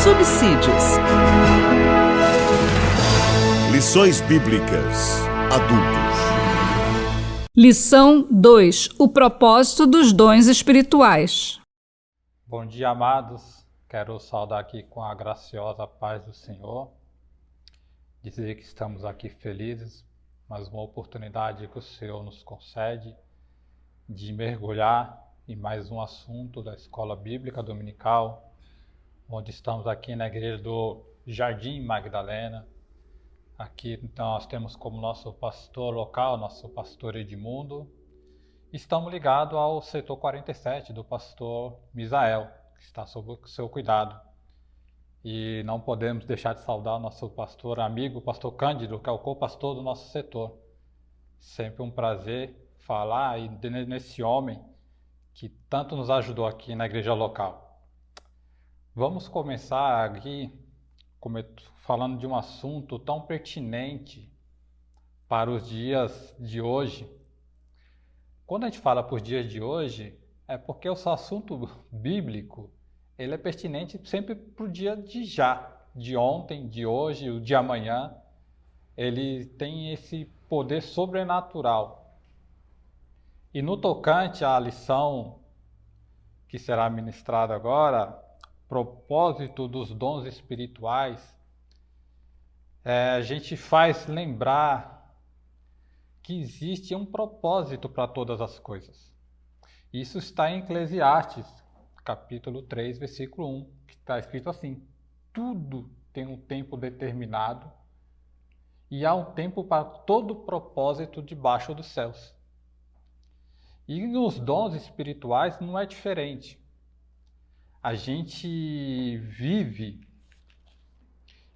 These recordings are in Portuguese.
Subsídios. Lições Bíblicas Adultos. Lição 2. O propósito dos dons espirituais. Bom dia, amados. Quero saudar aqui com a graciosa paz do Senhor. Dizer que estamos aqui felizes, mais uma oportunidade que o Senhor nos concede de mergulhar em mais um assunto da Escola Bíblica Dominical, onde estamos aqui na igreja do Jardim Magdalena. Aqui nós temos como nosso pastor local, nosso pastor Edmundo. Estamos ligados ao setor 47 do pastor Misael, que está sob o seu cuidado. E não podemos deixar de saudar o nosso pastor amigo, pastor Cândido, que é o co-pastor do nosso setor. Sempre um prazer falar nesse homem que tanto nos ajudou aqui na igreja local. Vamos começar aqui falando de um assunto tão pertinente para os dias de hoje. Quando a gente fala por dias de hoje, é porque o assunto bíblico ele é pertinente sempre para o dia de já, de ontem, de hoje, o de amanhã. Ele tem esse poder sobrenatural. E no tocante à lição que será ministrada agora, propósito dos dons espirituais, a gente faz lembrar que existe um propósito para todas as coisas. Isso está em Eclesiastes, capítulo 3, versículo 1, que está escrito assim: tudo tem um tempo determinado e há um tempo para todo propósito debaixo dos céus. E nos dons espirituais não é diferente. A gente vive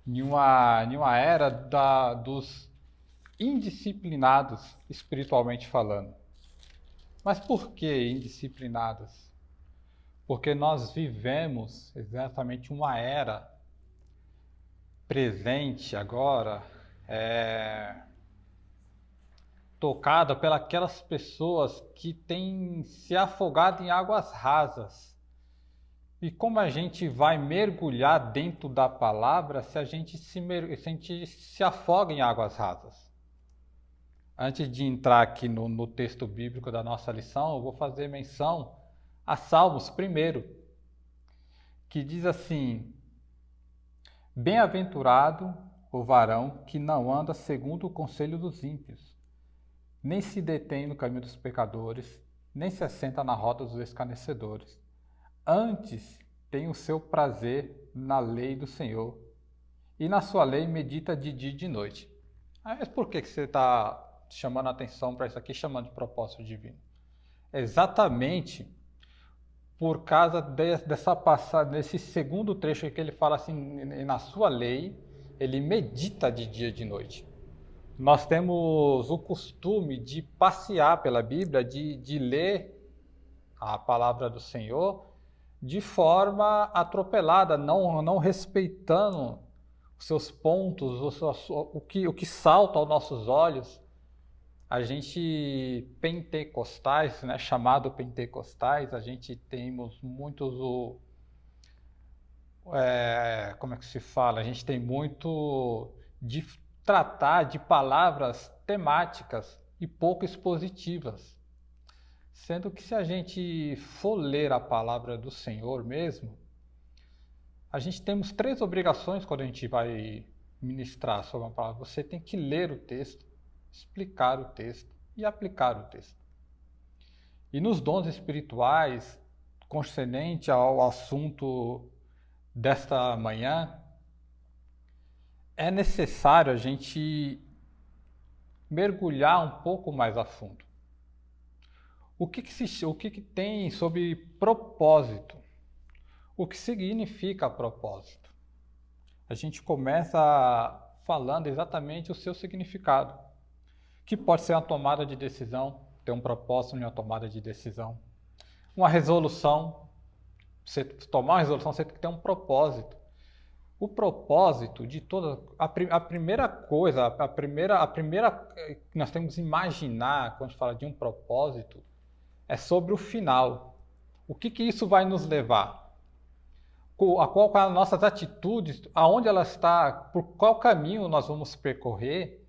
em uma era dos indisciplinados, espiritualmente falando. Mas por que indisciplinados? Porque nós vivemos exatamente uma era presente agora, tocada pelas pessoas que têm se afogado em águas rasas. E como a gente vai mergulhar dentro da palavra se a gente se afoga em águas rasas? Antes de entrar aqui no texto bíblico da nossa lição, eu vou fazer menção a Salmos primeiro, que diz assim: bem-aventurado o varão que não anda segundo o conselho dos ímpios, nem se detém no caminho dos pecadores, nem se assenta na roda dos escarnecedores. Antes tem o seu prazer na lei do Senhor, e na sua lei medita de dia e de noite. Mas por que você está chamando a atenção para isso aqui, chamando de propósito divino? Exatamente por causa dessa passagem, desse segundo trecho que ele fala assim: na sua lei ele medita de dia e de noite. Nós temos o costume de passear pela Bíblia, de ler a palavra do Senhor de forma atropelada, não respeitando os seus pontos, o que salta aos nossos olhos. A gente pentecostais, né, chamado pentecostais, a gente temos muitos como é que se fala? A gente tem muito de tratar de palavras temáticas e pouco expositivas. Sendo que se a gente for ler a palavra do Senhor mesmo, a gente temos 3 obrigações quando a gente vai ministrar sobre uma palavra. Você tem que ler o texto, explicar o texto e aplicar o texto. E nos dons espirituais, concernente ao assunto desta manhã, é necessário a gente mergulhar um pouco mais a fundo. O que tem sobre propósito? O que significa propósito? A gente começa falando exatamente o seu significado, que pode ser a tomada de decisão, ter um propósito em uma tomada de decisão. Uma resolução, você tomar uma resolução, você tem que ter um propósito. O propósito de toda... A primeira coisa, a primeira que nós temos que imaginar quando a gente fala de um propósito é sobre o final. O que isso vai nos levar? Qual as nossas atitudes, aonde ela está, por qual caminho nós vamos percorrer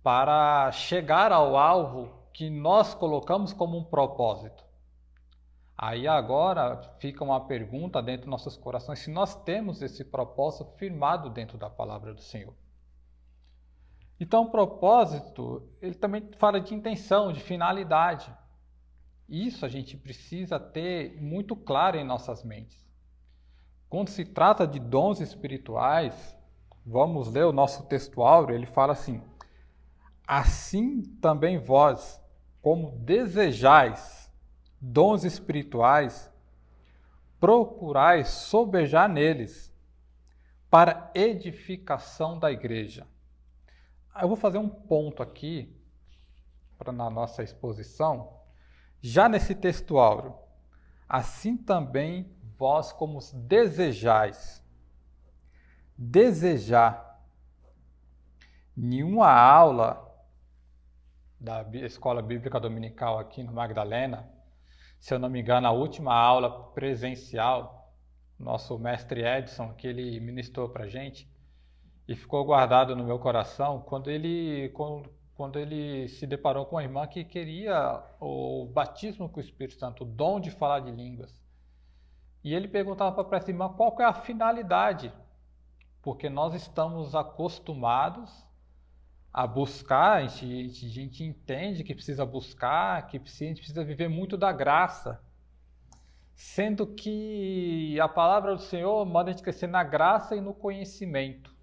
para chegar ao alvo que nós colocamos como um propósito. Aí agora fica uma pergunta dentro dos nossos corações, se nós temos esse propósito firmado dentro da palavra do Senhor. Então o propósito, ele também fala de intenção, de finalidade. Isso a gente precisa ter muito claro em nossas mentes. Quando se trata de dons espirituais, vamos ler o nosso texto áureo, ele fala assim: assim também vós, como desejais dons espirituais, procurais sobejar neles, para edificação da igreja. Eu vou fazer um ponto aqui, na nossa exposição, já nesse texto áureo. Assim também vós como desejais. Desejar. Nenhuma aula da Escola Bíblica Dominical aqui no Magdalena, se eu não me engano, a última aula presencial, nosso mestre Edson, que ele ministrou para a gente, e ficou guardado no meu coração, quando ele se deparou com uma irmã que queria o batismo com o Espírito Santo, o dom de falar de línguas. E ele perguntava para essa irmã qual que é a finalidade, porque nós estamos acostumados a buscar, a gente entende que precisa buscar, que a gente precisa viver muito da graça, sendo que a palavra do Senhor manda a gente crescer na graça e no conhecimento.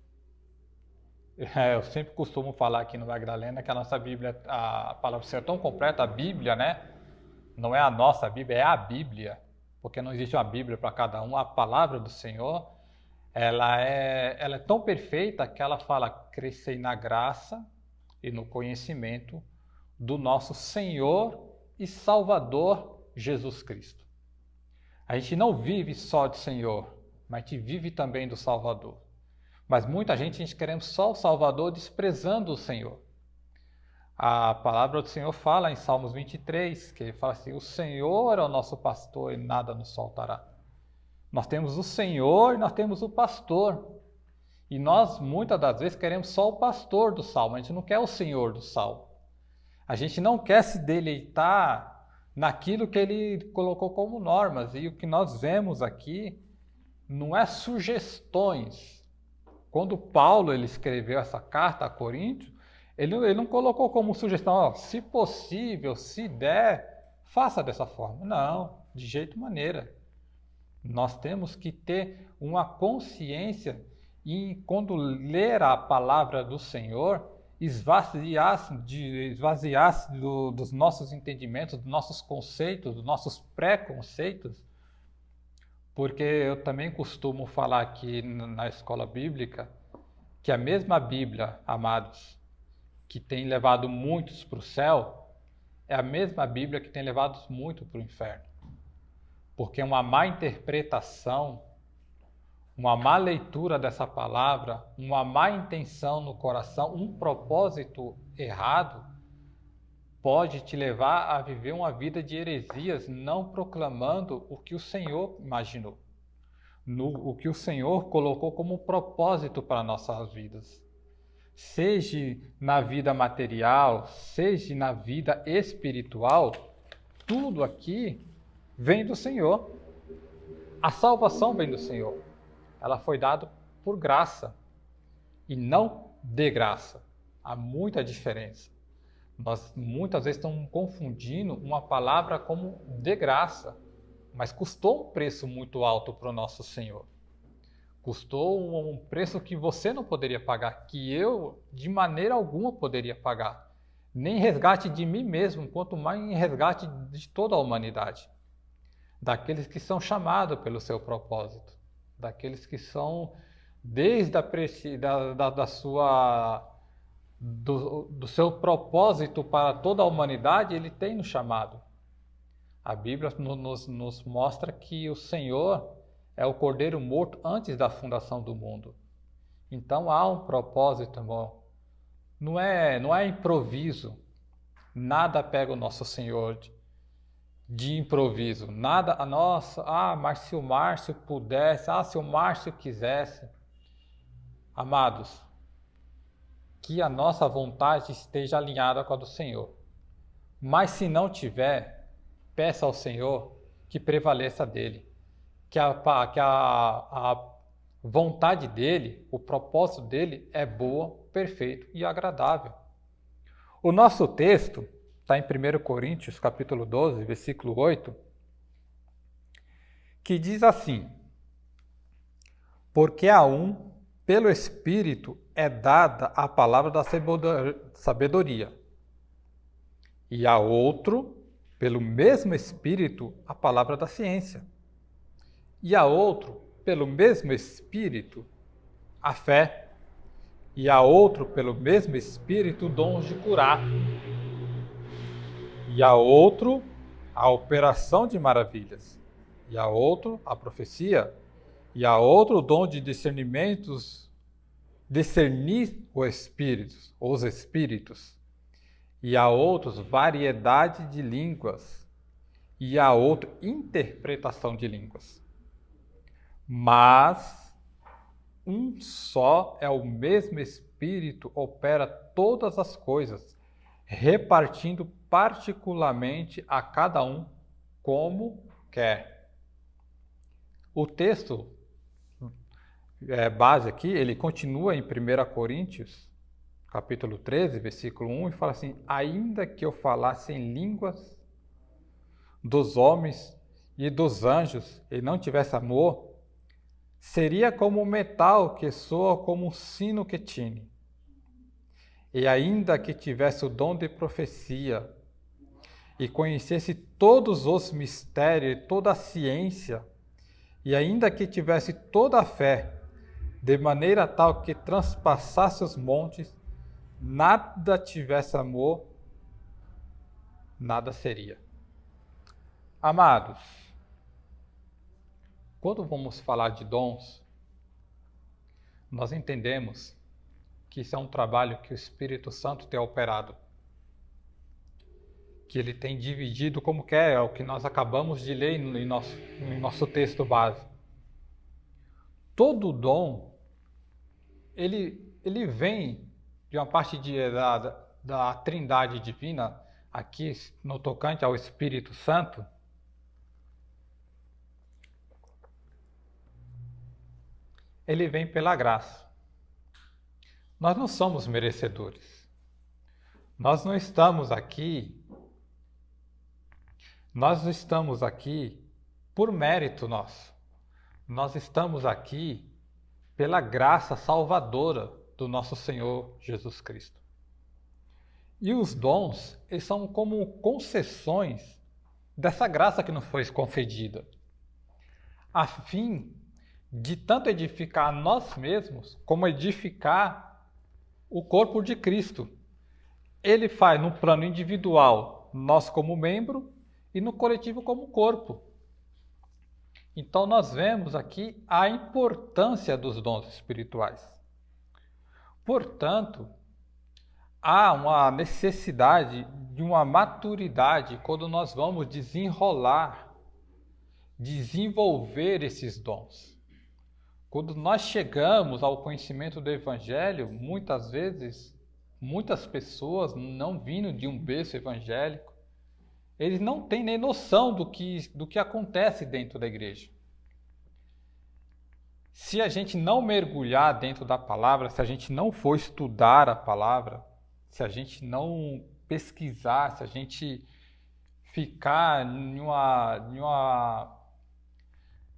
Eu sempre costumo falar aqui no Magdalena que a nossa Bíblia, a palavra do Senhor é tão completa, a Bíblia, né? Não é a nossa Bíblia, é a Bíblia, porque não existe uma Bíblia para cada um. A palavra do Senhor, ela é tão perfeita que ela fala: crescei na graça e no conhecimento do nosso Senhor e Salvador Jesus Cristo. A gente não vive só de Senhor, mas a gente vive também do Salvador. Mas muita gente querendo só o Salvador, desprezando o Senhor. A palavra do Senhor fala em Salmos 23, que ele fala assim: o Senhor é o nosso pastor e nada nos faltará. Nós temos o Senhor e nós temos o pastor. E nós, muitas das vezes, queremos só o pastor do salmo, a gente não quer o Senhor do salmo. A gente não quer se deleitar naquilo que ele colocou como normas. E o que nós vemos aqui não é sugestões. Quando Paulo ele escreveu essa carta a Coríntios, ele não colocou como sugestão: ó, se possível, se der, faça dessa forma. Não, de jeito maneira. Nós temos que ter uma consciência e, quando ler a palavra do Senhor, esvaziar-se dos nossos entendimentos, dos nossos conceitos, dos nossos preconceitos, porque eu também costumo falar aqui na escola bíblica que a mesma Bíblia, amados, que tem levado muitos para o céu, é a mesma Bíblia que tem levado muitos para o inferno. Porque uma má interpretação, uma má leitura dessa palavra, uma má intenção no coração, um propósito errado, pode te levar a viver uma vida de heresias, não proclamando o que o Senhor imaginou, o que o Senhor colocou como propósito para nossas vidas. Seja na vida material, seja na vida espiritual, tudo aqui vem do Senhor. A salvação vem do Senhor. Ela foi dada por graça e não de graça. Há muita diferença. Nós muitas vezes estamos confundindo uma palavra como de graça, mas custou um preço muito alto para o nosso Senhor. Custou um preço que você não poderia pagar, que eu de maneira alguma poderia pagar. Nem resgate de mim mesmo, quanto mais em resgate de toda a humanidade. Daqueles que são chamados pelo seu propósito, daqueles que são desde da sua do seu propósito para toda a humanidade, Ele tem nos chamado. A Bíblia nos mostra que o Senhor é o Cordeiro morto antes da fundação do mundo. Então há um propósito, irmão. Não é improviso. Nada pega o nosso Senhor de improviso. Nada, mas se o Márcio pudesse, se o Márcio quisesse. Amados, que a nossa vontade esteja alinhada com a do Senhor. Mas se não tiver, peça ao Senhor que prevaleça dele. Que a vontade dele, o propósito dele é boa, perfeito e agradável. O nosso texto está em 1 Coríntios, capítulo 12, versículo 8, que diz assim: porque a um, pelo Espírito, é dada a palavra da sabedoria, e a outro, pelo mesmo Espírito, a palavra da ciência, e a outro, pelo mesmo Espírito, a fé, e a outro, pelo mesmo Espírito, dons de curar, e a outro, a operação de maravilhas, e a outro, a profecia, e a outro, o dom de discernimentos, discernir os espíritos, e a outros, variedade de línguas, e a outro, interpretação de línguas. Mas um só é o mesmo Espírito, opera todas as coisas, repartindo particularmente a cada um como quer. O texto base aqui, ele continua em 1 Coríntios, capítulo 13, versículo 1, e fala assim: ainda que eu falasse em línguas dos homens e dos anjos e não tivesse amor, seria como um metal que soa como um sino que tine. E ainda que tivesse o dom de profecia e conhecesse todos os mistérios e toda a ciência, e ainda que tivesse toda a fé, de maneira tal que transpassasse os montes, nada tivesse amor, nada seria. Amados, quando vamos falar de dons, nós entendemos que isso é um trabalho que o Espírito Santo tem operado, que ele tem dividido como quer, é o que nós acabamos de ler em nosso texto base. Todo dom, ele vem de uma parte da Trindade Divina, aqui no tocante ao Espírito Santo. Ele vem pela graça. Nós não somos merecedores. Nós não estamos aqui por mérito nosso. Nós estamos aqui pela graça salvadora do nosso Senhor Jesus Cristo. E os dons, eles são como concessões dessa graça que nos foi concedida, a fim de tanto edificar nós mesmos, como edificar o corpo de Cristo. Ele faz no plano individual, nós como membro, e no coletivo como corpo. Então nós vemos aqui a importância dos dons espirituais. Portanto, há uma necessidade de uma maturidade quando nós vamos desenvolver esses dons. Quando nós chegamos ao conhecimento do Evangelho, muitas vezes, muitas pessoas não vindo de um berço evangélico, eles não têm nem noção do que acontece dentro da igreja. Se a gente não mergulhar dentro da palavra, se a gente não for estudar a palavra, se a gente não pesquisar, se a gente ficar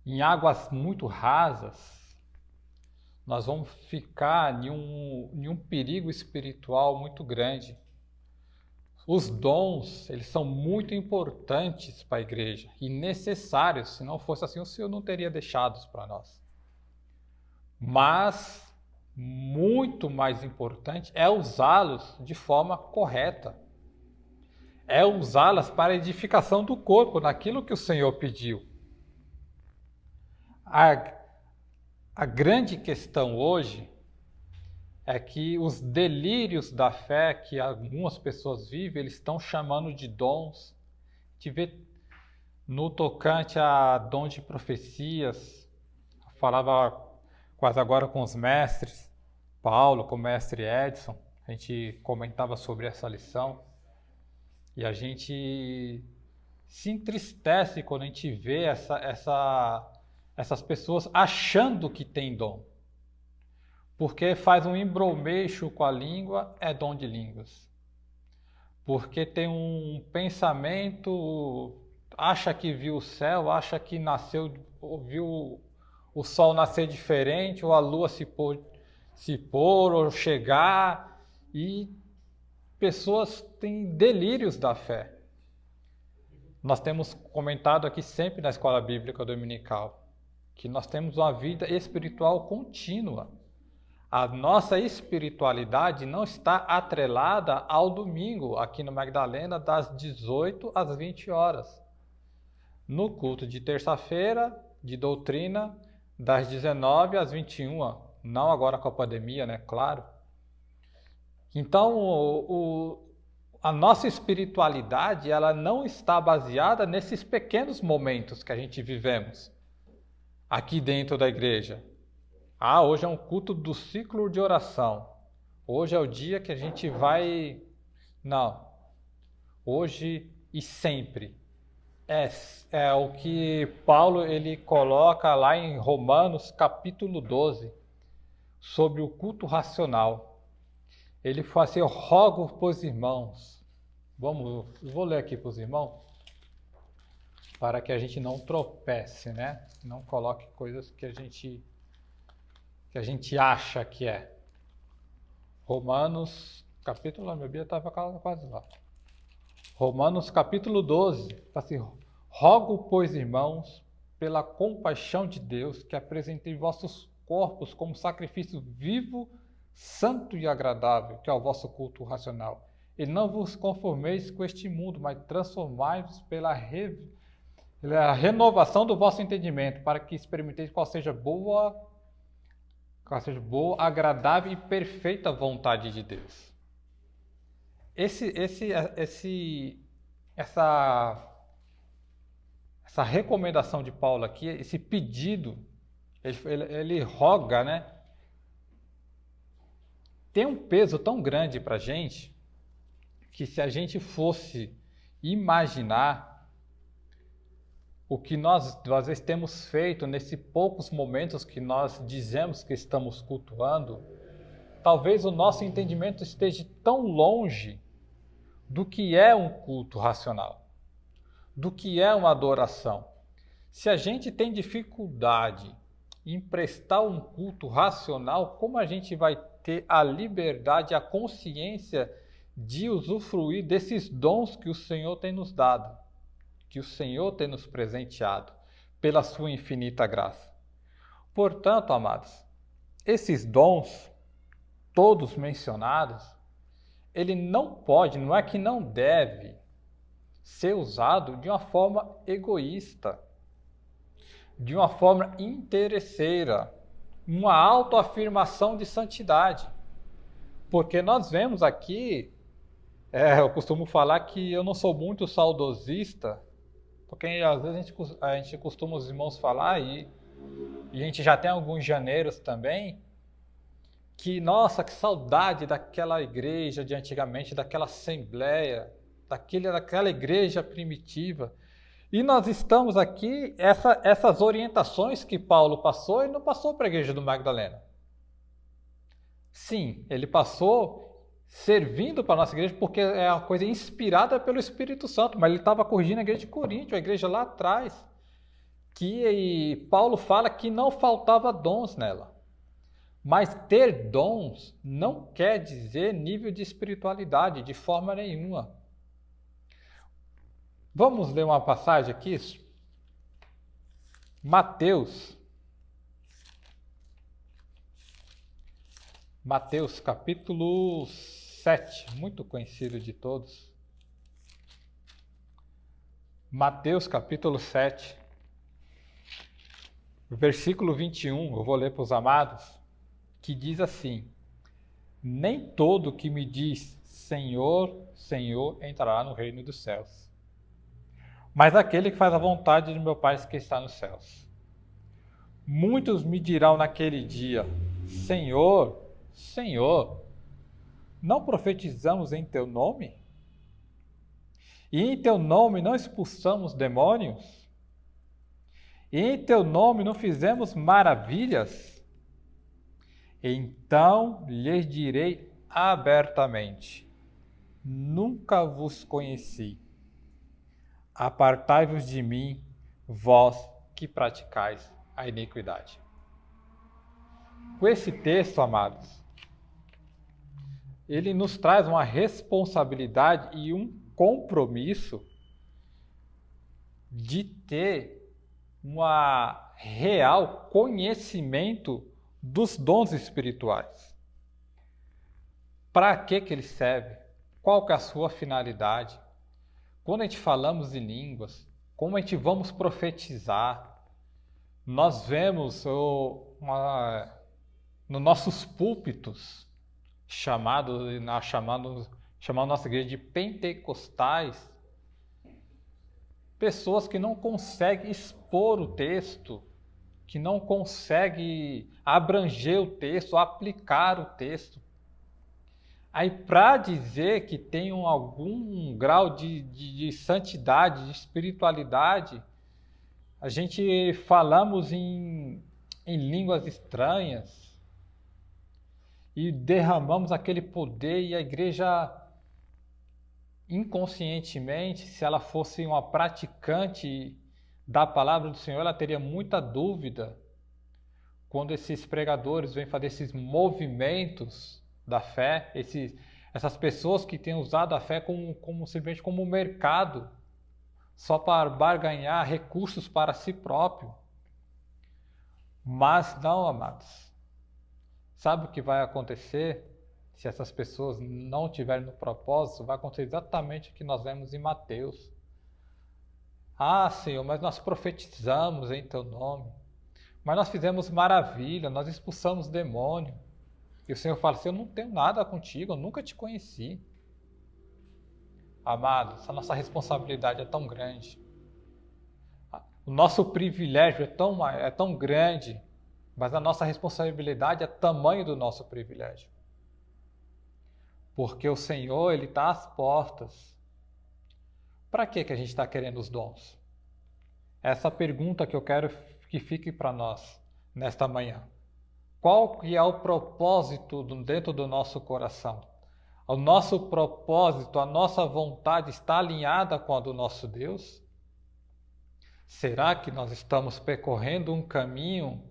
em águas muito rasas, nós vamos ficar em um perigo espiritual muito grande. Os dons, eles são muito importantes para a igreja e necessários. Se não fosse assim, o Senhor não teria deixado para nós. Mas muito mais importante é usá-los de forma correta. É usá-las para a edificação do corpo, naquilo que o Senhor pediu. A grande questão hoje é que os delírios da fé que algumas pessoas vivem, eles estão chamando de dons. A gente vê no tocante a dom de profecias, falava quase agora com os mestres, Paulo, com o mestre Edson, a gente comentava sobre essa lição, e a gente se entristece quando a gente vê essas pessoas achando que tem dom. Porque faz um embromeixo com a língua, é dom de línguas. Porque tem um pensamento, acha que viu o céu, acha que nasceu, viu o sol nascer diferente, ou a lua se pôr ou chegar, e pessoas têm delírios da fé. Nós temos comentado aqui sempre na Escola Bíblica Dominical que nós temos uma vida espiritual contínua. A nossa espiritualidade não está atrelada ao domingo, aqui no Magdalena, das 18 às 20 horas. No culto de terça-feira, de doutrina, das 19 às 21, não agora com a pandemia, né? Claro. Então, a nossa espiritualidade, ela não está baseada nesses pequenos momentos que a gente vivemos aqui dentro da igreja. Hoje é um culto do ciclo de oração. Hoje é o dia que a gente vai... Não. Hoje e sempre. É o que Paulo ele coloca lá em Romanos capítulo 12, sobre o culto racional. Ele fala assim: eu rogo para os irmãos. Vou ler aqui para os irmãos, para que a gente não tropece, né? Não coloque coisas que a gente acha que é. Romanos, capítulo, minha Bíblia estava quase lá. Romanos capítulo 12, assim: rogo, pois, irmãos, pela compaixão de Deus, que apresentei vossos corpos como sacrifício vivo, santo e agradável, que é o vosso culto racional. E não vos conformeis com este mundo, mas transformai-vos pela renovação do vosso entendimento, para que experimenteis qual seja boa, agradável e perfeita vontade de Deus. Essa recomendação de Paulo aqui, esse pedido, ele roga, né? Tem um peso tão grande para a gente, que se a gente fosse imaginar o que nós às vezes temos feito nesses poucos momentos que nós dizemos que estamos cultuando, talvez o nosso entendimento esteja tão longe do que é um culto racional, do que é uma adoração. Se a gente tem dificuldade em prestar um culto racional, como a gente vai ter a liberdade, a consciência de usufruir desses dons que o Senhor tem nos dado, que o Senhor tem nos presenteado pela sua infinita graça? Portanto, amados, esses dons, todos mencionados, ele não pode, não é que não deve ser usado de uma forma egoísta, de uma forma interesseira, uma autoafirmação de santidade. Porque nós vemos aqui, eu costumo falar que eu não sou muito saudosista, porque às vezes a gente costuma os irmãos falar, e a gente já tem alguns janeiros também, que, nossa, que saudade daquela igreja de antigamente, daquela assembleia, daquela igreja primitiva. E nós estamos aqui, essas orientações que Paulo passou, ele não passou para a igreja do Magdalena. Sim, ele passou servindo para a nossa igreja, porque é uma coisa inspirada pelo Espírito Santo, mas ele estava corrigindo a igreja de Corinto, a igreja lá atrás, que Paulo fala que não faltava dons nela. Mas ter dons não quer dizer nível de espiritualidade, de forma nenhuma. Vamos ler uma passagem aqui? Mateus, Mateus capítulo 7, muito conhecido de todos. Mateus capítulo 7, versículo 21, eu vou ler para os amados, que diz assim: nem todo que me diz Senhor, Senhor entrará no reino dos céus, mas aquele que faz a vontade de meu Pai que está nos céus. Muitos me dirão naquele dia: Senhor, Senhor, não profetizamos em teu nome? E em teu nome não expulsamos demônios? E em teu nome não fizemos maravilhas? Então lhes direi abertamente: nunca vos conheci. Apartai-vos de mim, vós que praticais a iniquidade. Com esse texto, amados, ele nos traz uma responsabilidade e um compromisso de ter um real conhecimento dos dons espirituais. Para que ele serve? Qual que é a sua finalidade? Quando a gente falamos em línguas, como a gente vamos profetizar, nós vemos nos nossos púlpitos, chamando nossa igreja de pentecostais, pessoas que não conseguem expor o texto, que não conseguem abranger o texto, aplicar o texto. Aí, para dizer que tem algum grau de santidade, de espiritualidade, a gente falamos em línguas estranhas e derramamos aquele poder, e a igreja, inconscientemente, se ela fosse uma praticante da palavra do Senhor, ela teria muita dúvida quando esses pregadores vêm fazer esses movimentos da fé, essas pessoas que têm usado a fé simplesmente como mercado, só para barganhar recursos para si próprio. Mas não, amados. Sabe o que vai acontecer se essas pessoas não tiverem no propósito? Vai acontecer exatamente o que nós vemos em Mateus. Ah, Senhor, mas nós profetizamos em teu nome. Mas nós fizemos maravilha, nós expulsamos demônio. E o Senhor fala assim: eu não tenho nada contigo, eu nunca te conheci. Amados, a nossa responsabilidade é tão grande. O nosso privilégio é tão grande, mas a nossa responsabilidade é tamanho do nosso privilégio. Porque o Senhor, Ele está às portas. Para que a gente está querendo os dons? Essa pergunta que eu quero que fique para nós nesta manhã. Qual que é o propósito dentro do nosso coração? O nosso propósito, a nossa vontade está alinhada com a do nosso Deus? Será que nós estamos percorrendo um caminho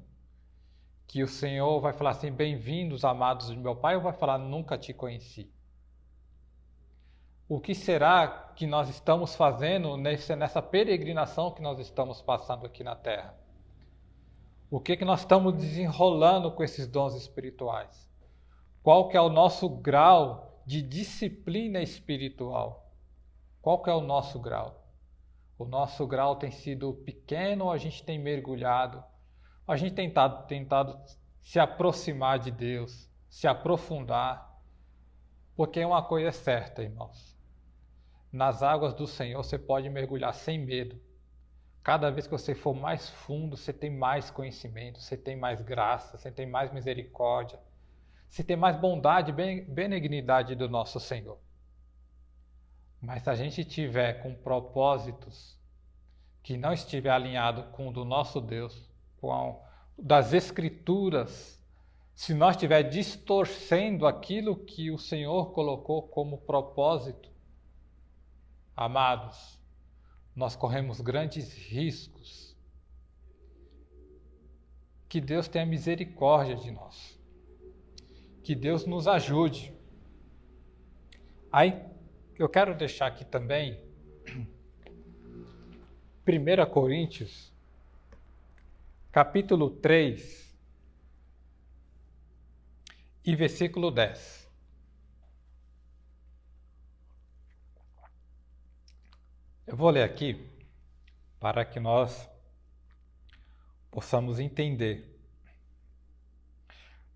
que o Senhor vai falar assim: bem-vindos, amados de meu Pai, ou vai falar: nunca te conheci? O que será que nós estamos fazendo nessa peregrinação que nós estamos passando aqui na Terra? O que nós estamos desenrolando com esses dons espirituais? Qual que é o nosso grau de disciplina espiritual? Qual que é o nosso grau? O nosso grau tem sido pequeno, ou a gente tem mergulhado? A gente tem tentado se aproximar de Deus, se aprofundar? Porque uma coisa é certa, irmãos. Nas águas do Senhor você pode mergulhar sem medo. Cada vez que você for mais fundo, você tem mais conhecimento, você tem mais graça, você tem mais misericórdia, você tem mais bondade e benignidade do nosso Senhor. Mas se a gente tiver com propósitos que não estiver alinhado com o do nosso Deus, com das Escrituras, se nós estiver distorcendo aquilo que o Senhor colocou como propósito, amados, nós corremos grandes riscos. Que Deus tenha misericórdia de nós. Que Deus nos ajude. Aí, eu quero deixar aqui também 1 Coríntios, capítulo 3, e versículo 10. Eu vou ler aqui para que nós possamos entender.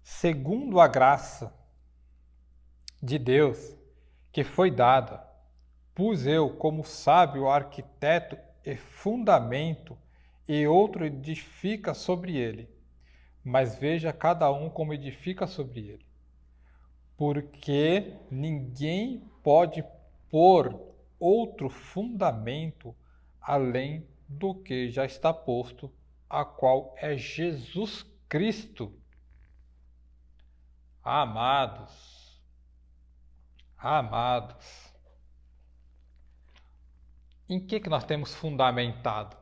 Segundo a graça de Deus que foi dada, pus eu como sábio arquiteto e fundamento, e outro edifica sobre ele. Mas veja cada um como edifica sobre ele. Porque ninguém pode pôr outro fundamento além do que já está posto, a qual é Jesus Cristo. Amados, em que nós temos fundamentado?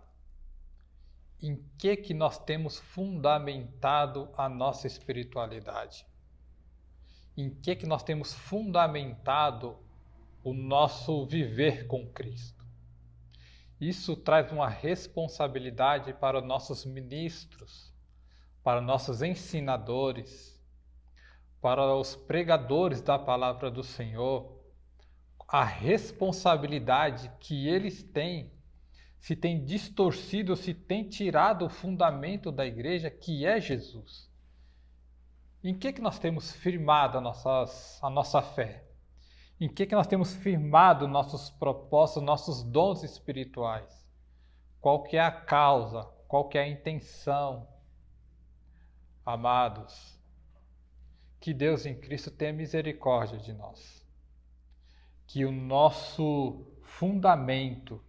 Em que nós temos fundamentado a nossa espiritualidade? Em que nós temos fundamentado o nosso viver com Cristo? Isso traz uma responsabilidade para os nossos ministros, para nossos ensinadores, para os pregadores da palavra do Senhor, a responsabilidade que eles têm, se tem distorcido, se tem tirado o fundamento da igreja, que é Jesus. Em que nós temos firmado a nossa fé? Em que nós temos firmado nossos propósitos, nossos dons espirituais? Qual que é a causa? Qual que é a intenção? Amados, que Deus em Cristo tenha misericórdia de nós. Que o nosso fundamento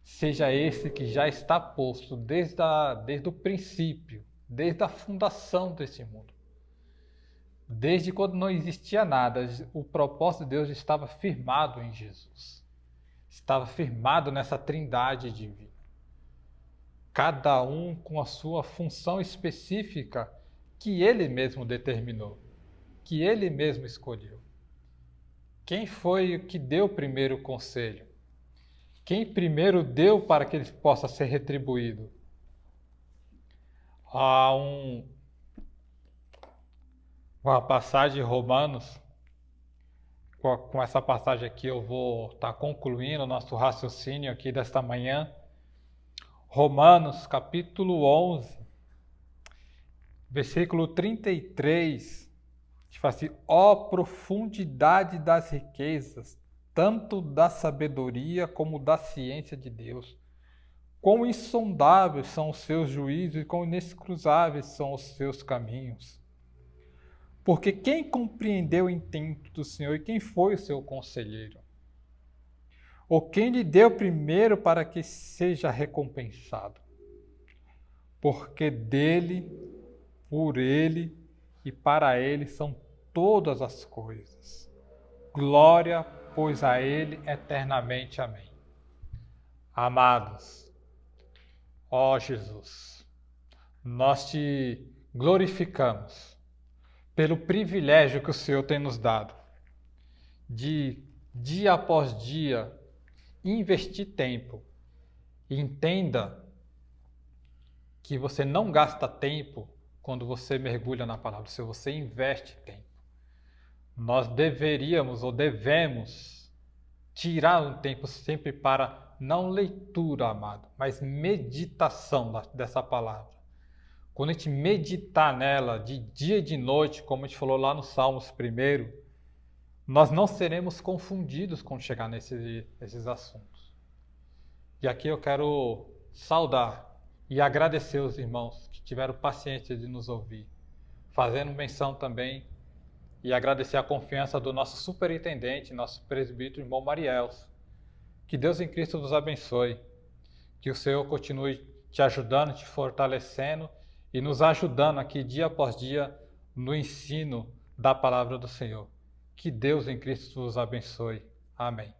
seja esse que já está posto desde o princípio, desde a fundação desse mundo. Desde quando não existia nada, o propósito de Deus estava firmado em Jesus. Estava firmado nessa trindade divina. Cada um com a sua função específica que Ele mesmo determinou, que Ele mesmo escolheu. Quem foi o que deu o primeiro conselho? Quem primeiro deu para que ele possa ser retribuído? Há uma passagem em Romanos, com essa passagem aqui eu vou estar concluindo o nosso raciocínio aqui desta manhã. Romanos capítulo 11, versículo 33, que fala assim: ó profundidade das riquezas, tanto da sabedoria como da ciência de Deus. Quão insondáveis são os seus juízos e quão inescrutáveis são os seus caminhos. Porque quem compreendeu o intento do Senhor e quem foi o seu conselheiro? Ou quem lhe deu primeiro para que seja recompensado? Porque dele, por ele e para ele são todas as coisas. Glória, pois, a ele eternamente. Amém. Amados, ó Jesus, nós te glorificamos pelo privilégio que o Senhor tem nos dado de, dia após dia, investir tempo. E entenda que você não gasta tempo quando você mergulha na palavra do Senhor, você investe tempo. Nós deveríamos ou devemos tirar um tempo sempre para não leitura, amado, mas meditação dessa palavra. Quando a gente meditar nela de dia e de noite, como a gente falou lá no Salmos 1, nós não seremos confundidos quando chegar nesses assuntos. E aqui eu quero saudar e agradecer os irmãos que tiveram paciência de nos ouvir, fazendo menção também e agradecer a confiança do nosso superintendente, nosso presbítero, irmão Mariels. Que Deus em Cristo vos abençoe, que o Senhor continue te ajudando, te fortalecendo e nos ajudando aqui dia após dia no ensino da palavra do Senhor. Que Deus em Cristo vos abençoe. Amém.